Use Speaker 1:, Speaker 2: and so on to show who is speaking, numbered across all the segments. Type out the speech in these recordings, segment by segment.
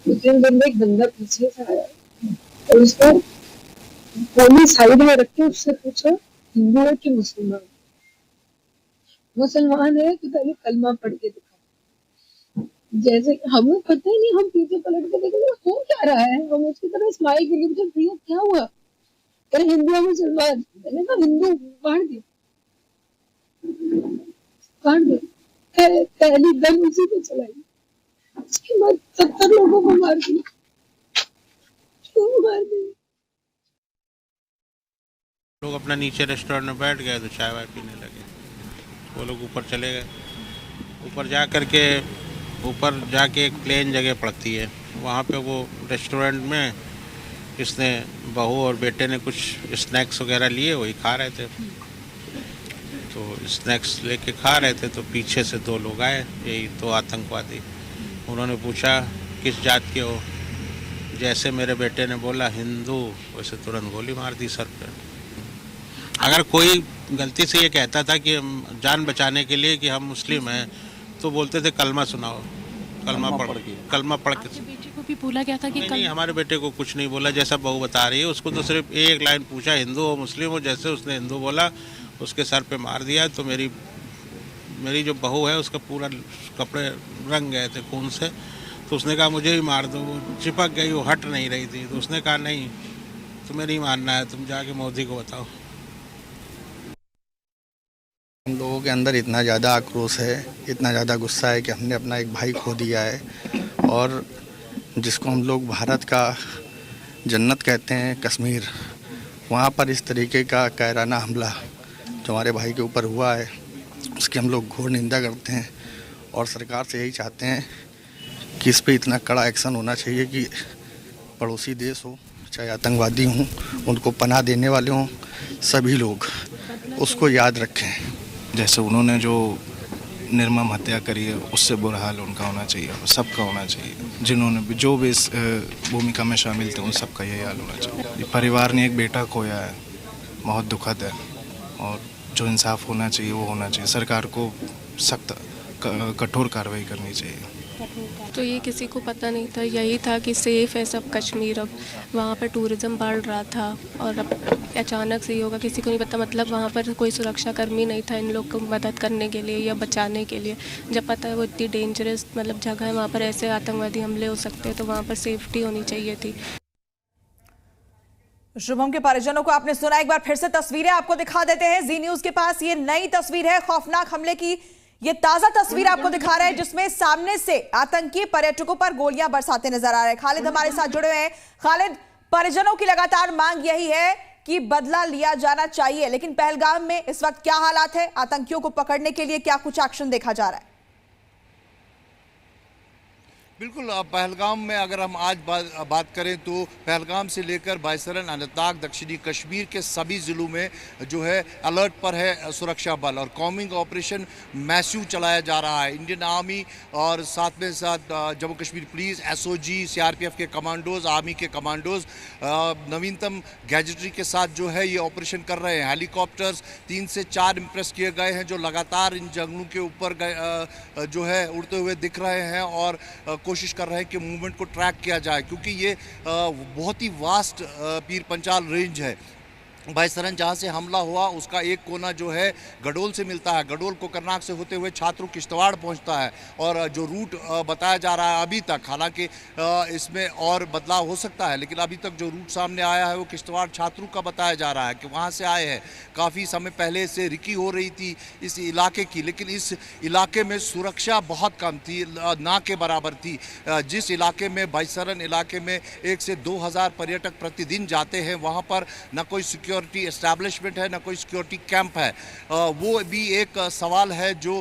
Speaker 1: उस दिन एक बंदा पीछे से आया और उसको गोली साइड में रख के उससे पूछा हिंदू है कि मुसलमान? मुसलमान है तो पहले कलमा पढ़ के दिखा। जैसे हमें पता ही नहीं, हम पीछे पलट के देखेंगे हो क्या रहा है, हम उसकी तरह स्माइल करके पूछे भैया क्या हुआ, अरे हिंदू है मुसलमान? मैंने कहा हिंदू, मार दे मार दे। पहली गन उसी पे चलाई, उसके बाद 70 लोगों को मार दिया। क्यों मार दिया?
Speaker 2: लोग अपना नीचे रेस्टोरेंट में बैठ गए तो चाय वाय पीने लगे। वो लोग ऊपर चले गए। ऊपर जाके एक प्लेन जगह पड़ती है, वहाँ पे वो रेस्टोरेंट में इसने बहू और बेटे ने कुछ स्नैक्स वगैरह लिए, वही खा रहे थे। तो स्नैक्स लेके खा रहे थे तो पीछे से 2 लोग आए, यही 2 आतंकवादी। उन्होंने पूछा किस जात के हो? जैसे मेरे बेटे ने बोला हिंदू, वैसे तुरंत गोली मार दी सर पे। अगर कोई गलती से ये कहता था कि हम जान बचाने के लिए कि हम मुस्लिम हैं, तो बोलते थे कलमा सुनाओ, कलमा पढ़ के।
Speaker 3: आपके बेटे को भी बोला गया था कि
Speaker 2: नहीं, हमारे बेटे को कुछ नहीं बोला, जैसा बहू बता रही है। उसको तो सिर्फ एक लाइन पूछा हिंदू हो मुस्लिम हो, जैसे उसने हिंदू बोला उसके सर पे मार दिया। तो मेरी जो बहू है उसका पूरा कपड़े रंग गए थे खून से। तो उसने कहा मुझे भी मार दो, वो चिपक गई, वो हट नहीं रही थी। तो उसने कहा नहीं, तुम्हें नहीं मानना है, तुम जाके मोदी को बताओ।
Speaker 4: हम लोगों के अंदर इतना ज़्यादा आक्रोश है, इतना ज़्यादा गुस्सा है कि हमने अपना एक भाई खो दिया है, और जिसको हम लोग भारत का जन्नत कहते हैं कश्मीर, वहाँ पर इस तरीके का कायराना हमला जो हमारे भाई के ऊपर हुआ है उसकी हम लोग घोर निंदा करते हैं। और सरकार से यही चाहते हैं कि इस पे इतना कड़ा एक्शन होना चाहिए कि पड़ोसी देश हो चाहे आतंकवादी हों, उनको पनाह देने वाले हों, सभी लोग उसको याद रखें।
Speaker 5: जैसे उन्होंने जो निर्मम हत्या करी है उससे बुरा हाल उनका होना चाहिए, सबका होना चाहिए। जिन्होंने जो भी इस भूमिका में शामिल थे उन सबका यही हाल होना चाहिए। परिवार ने एक बेटा खोया है, बहुत दुखद है, और जो इंसाफ होना चाहिए वो होना चाहिए। सरकार को सख्त कठोर कार्रवाई करनी चाहिए।
Speaker 3: तो ये किसी को पता नहीं था, यही था कि सेफ है सब कश्मीर। अब वहाँ पर टूरिज़्म बढ़ रहा था और अब अचानक से ही होगा, किसी को नहीं पता। मतलब वहाँ पर कोई सुरक्षा कर्मी नहीं था इन लोग को मदद करने के लिए या बचाने के लिए। जब पता है वो इतनी डेंजरस मतलब जगह है, वहाँ पर ऐसे आतंकवादी हमले हो सकते हैं, तो वहाँ पर सेफ्टी होनी चाहिए थी।
Speaker 6: शुभम के परिजनों को आपने सुना, एक बार फिर से तस्वीरें आपको दिखा देते हैं। जी न्यूज के पास ये नई तस्वीर है, खौफनाक हमले की ये ताजा तस्वीर आपको दिखा रहा है, जिसमें सामने से आतंकी पर्यटकों पर गोलियां बरसाते नजर आ रहे हैं। खालिद हमारे साथ जुड़े हुए हैं। खालिद, परिजनों की लगातार मांग यही है कि बदला लिया जाना चाहिए, लेकिन पहलगाम में इस वक्त क्या हालात है? आतंकियों को पकड़ने के लिए क्या कुछ एक्शन देखा जा रहा है?
Speaker 7: बिल्कुल, पहलगाम में अगर हम आज बात करें तो पहलगाम से लेकर बायसरन, अनंतनाग, दक्षिणी कश्मीर के सभी ज़िलों में जो है अलर्ट पर है सुरक्षा बल, और कॉम्बिंग ऑपरेशन मैसिव चलाया जा रहा है। इंडियन आर्मी और साथ में साथ Jammu Kashmir police, SOG, CRPF के कमांडोज, आर्मी के कमांडोज नवीनतम गैजेटरी के साथ जो है ये ऑपरेशन कर रहे हैं। हेलीकॉप्टर्स 3 से 4 इम्प्रेस किए गए हैं जो लगातार इन जंगलों के ऊपर जो है उड़ते हुए दिख रहे हैं, और कोशिश कर रहे हैं कि मूवमेंट को ट्रैक किया जाए, क्योंकि ये बहुत ही वास्ट पीर पंचाल रेंज है। बायसरन जहाँ से हमला हुआ उसका एक कोना जो है गडोल से मिलता है, गडोल कोकरनाग से होते हुए छात्रों किश्तवाड़ पहुँचता है, और जो रूट बताया जा रहा है अभी तक, हालांकि इसमें और बदलाव हो सकता है, लेकिन अभी तक जो रूट सामने आया है वो किश्तवाड़ छात्रों का बताया जा रहा है कि वहाँ से आए हैं। काफ़ी समय पहले से रिकी हो रही थी इस इलाके की, लेकिन इस इलाके में सुरक्षा बहुत कम थी, ना के बराबर थी। जिस इलाके में, बायसरन इलाके में 1 से 2,000 पर्यटक प्रतिदिन जाते हैं, वहाँ पर न कोई सिक्योरिटी एस्टैब्लिशमेंट है, ना कोई सिक्योरिटी कैंप है। वो भी एक सवाल है जो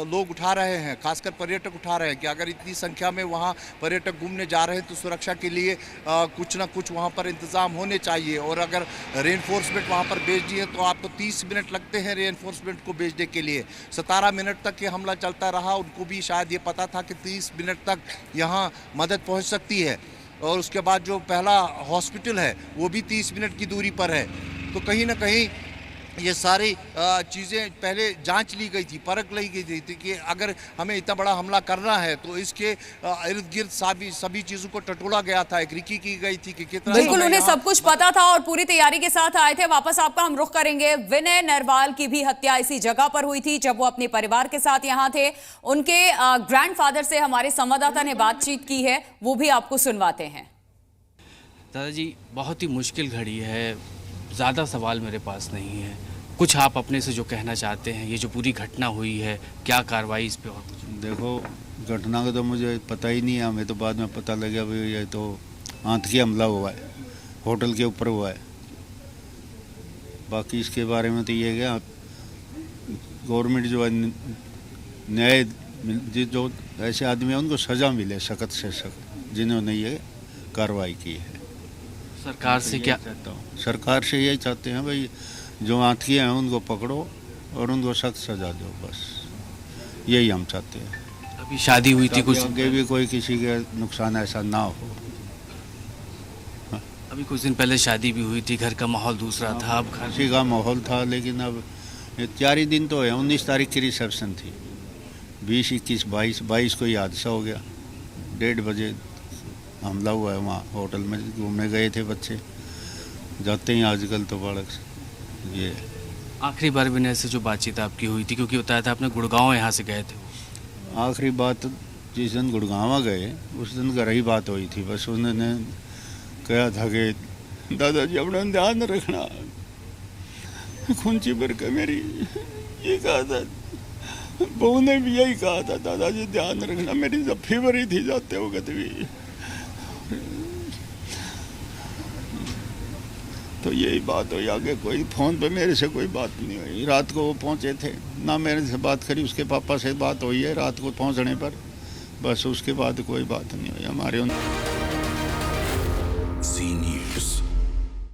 Speaker 7: लोग उठा रहे हैं, खासकर पर्यटक उठा रहे हैं कि अगर इतनी संख्या में वहाँ पर्यटक घूमने जा रहे हैं तो सुरक्षा के लिए कुछ ना कुछ वहाँ पर इंतज़ाम होने चाहिए। और अगर रेनफोर्समेंट वहाँ पर भेज दी है तो आपको 30 मिनट लगते हैं रेनफोर्समेंट को भेजने के लिए। 17 मिनट तक ये हमला चलता रहा, उनको भी शायद ये पता था कि 30 मिनट तक यहाँ मदद पहुँच सकती है। और उसके बाद जो पहला हॉस्पिटल है वो भी 30 मिनट की दूरी पर है। तो कहीं ना कहीं ये सारी चीज़ें पहले जांच ली गई थी, परख ली गई थी कि अगर हमें इतना बड़ा हमला करना है तो इसके इर्द गिर्द सभी चीज़ों को टटोला गया था, एक रिकी की गई थी कि कितना
Speaker 8: बिल्कुल उन्हें सब कुछ पता था और पूरी तैयारी के साथ आए थे। वापस आपका हम रुख करेंगे। विनय नरवाल की भी हत्या इसी जगह पर हुई थी जब वो अपने परिवार के साथ यहाँ थे। उनके ग्रैंडफादर से हमारे संवाददाता ने बातचीत की है, वो भी आपको सुनवाते हैं।
Speaker 9: दादाजी, बहुत ही मुश्किल घड़ी है, ज़्यादा सवाल मेरे पास नहीं है। कुछ आप अपने से जो कहना चाहते हैं, ये जो पूरी घटना हुई है, क्या कार्रवाई इस पे और कुछ?
Speaker 10: देखो, घटना का तो मुझे पता ही नहीं है, हमें तो बाद में पता लगा भाई ये तो आतंकी हमला हुआ है, होटल के ऊपर हुआ है। बाकी इसके बारे में तो ये है गवर्नमेंट जो है न्याय जो ऐसे आदमी हैं उनको सज़ा मिले सख्त से सख्त, जिन्होंने ये कार्रवाई की है।
Speaker 9: सरकार से क्या
Speaker 10: चाहता हूँ, सरकार से यही चाहते हैं भाई जो आतंकी हैं उनको पकड़ो और उनको सख्त सजा दो, बस यही हम चाहते हैं।
Speaker 9: अभी शादी हुई थी, कुछ
Speaker 10: आगे भी कोई किसी का नुकसान ऐसा ना हो।
Speaker 9: अभी कुछ दिन पहले शादी भी हुई थी, घर का माहौल दूसरा था, अब
Speaker 10: खुशी का माहौल था, लेकिन अब 4 ही दिन तो है। 19 तारीख की रिसेप्शन थी, 20, 21, 22 को ये हादसा हो गया। 1:30 बजे हमला हुआ है। वहाँ होटल में घूमने गए थे बच्चे, जाते ही आजकल तो बालक ये।
Speaker 9: आखिरी बार विनय से जो बातचीत आपकी हुई थी, क्योंकि बताया था आपने गुड़गांव यहाँ से गए थे,
Speaker 10: आखिरी बात जिस दिन गुड़गांव गए उस दिन घर ही बात हुई थी। बस उन्होंने कहा था कि दादाजी अपना ध्यान रखना, खूंची भर के मेरी ये कहा था। बहू ने भी यही कहा था, दादाजी ध्यान रखना। मेरी जब फीवर ही थी जाते वक्त भी, तो यही बात हुई। आगे कोई फ़ोन पे मेरे से कोई बात नहीं हुई। रात को वो पहुँचे थे, ना मेरे से बात करी, उसके पापा से बात हुई है रात को पहुँचने पर, बस उसके बाद कोई बात नहीं हुई हमारे।